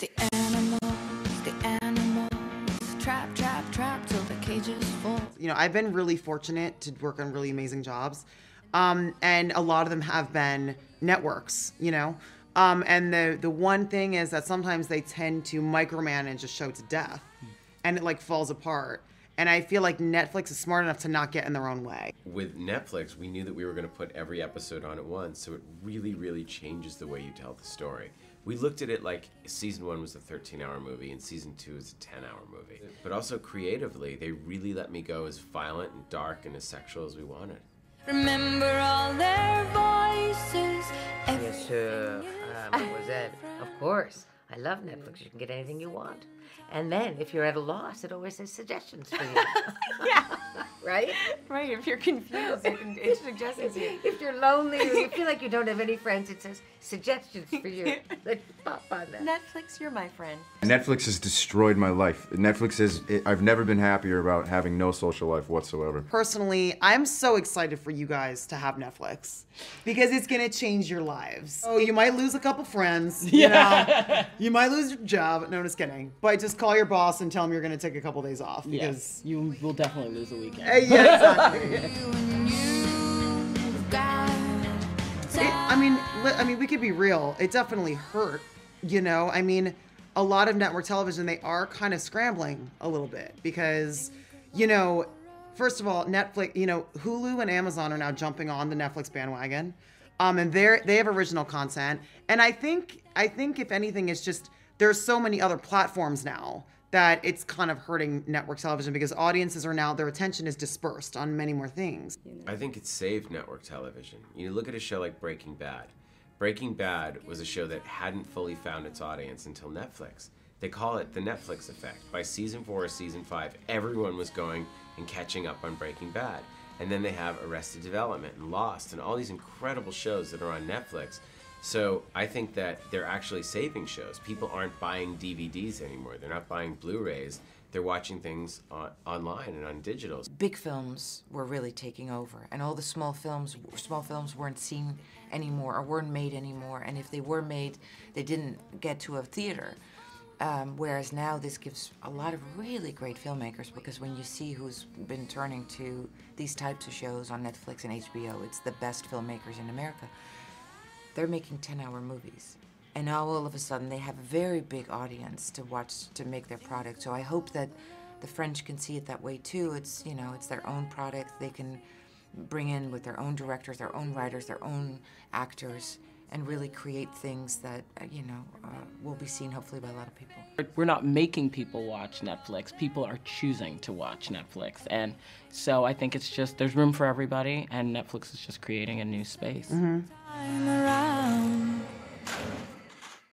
The animals, trap, trap, trap till the cages full. You know, I've been really fortunate to work on really amazing jobs. And a lot of them have been networks, you know. And the one thing is that sometimes they tend to micromanage a show to death and it like falls apart. And I feel like Netflix is smart enough to not get in their own way. With Netflix, we knew that we were going to put every episode on at once, so it really, really changes the way you tell the story. We looked at it like season 1 was a 13-hour movie and season 2 is a 10-hour movie. But also creatively, they really let me go as violent and dark and as sexual as we wanted. Remember all their voices. Yes, sir. Mademoiselle. Of course. I love Netflix. You can get anything you want. And then, if you're at a loss, it always says suggestions for you. Yeah. Right? Right, if you're confused, it suggests you. If you're lonely or you feel like you don't have any friends, it says suggestions for you. Let's pop on that. Netflix, you're my friend. Netflix has destroyed my life. Netflix is, I've never been happier about having no social life whatsoever. Personally, I'm so excited for you guys to have Netflix because it's going to change your lives. Oh, you might lose a couple friends, you know. You might lose your job. No, just kidding. But just call your boss and tell him you're going to take a couple days off because you will definitely lose a weekend. Yeah, exactly. I mean, we could be real. It definitely hurt, you know. I mean, a lot of network television, they are kind of scrambling a little bit because, you know, first of all, Netflix, you know, Hulu and Amazon are now jumping on the Netflix bandwagon, and they have original content. And I think if anything, it's just there's so many other platforms now that it's kind of hurting network television because audiences are now, their attention is dispersed on many more things. I think it saved network television. You look at a show like Breaking Bad. Breaking Bad was a show that hadn't fully found its audience until Netflix. They call it the Netflix effect. By season 4 or season 5, everyone was going and catching up on Breaking Bad. And then they have Arrested Development and Lost and all these incredible shows that are on Netflix. So I think that they're actually saving shows. People aren't buying DVDs anymore. They're not buying Blu-rays. They're watching things online and on digitals. Big films were really taking over, and all the small films weren't seen anymore or weren't made anymore. And if they were made, they didn't get to a theater. Whereas now this gives a lot of really great filmmakers, because when you see who's been turning to these types of shows on Netflix and HBO, it's the best filmmakers in America. They're making 10-hour movies. And now all of a sudden they have a very big audience to watch, to make their product. So I hope that the French can see it that way too. It's, you know, it's their own product. They can bring in with their own directors, their own writers, their own actors, and really create things that, you know, will be seen hopefully by a lot of people. We're not making people watch Netflix. People are choosing to watch Netflix. And so I think it's just, there's room for everybody, and Netflix is just creating a new space. I'm around.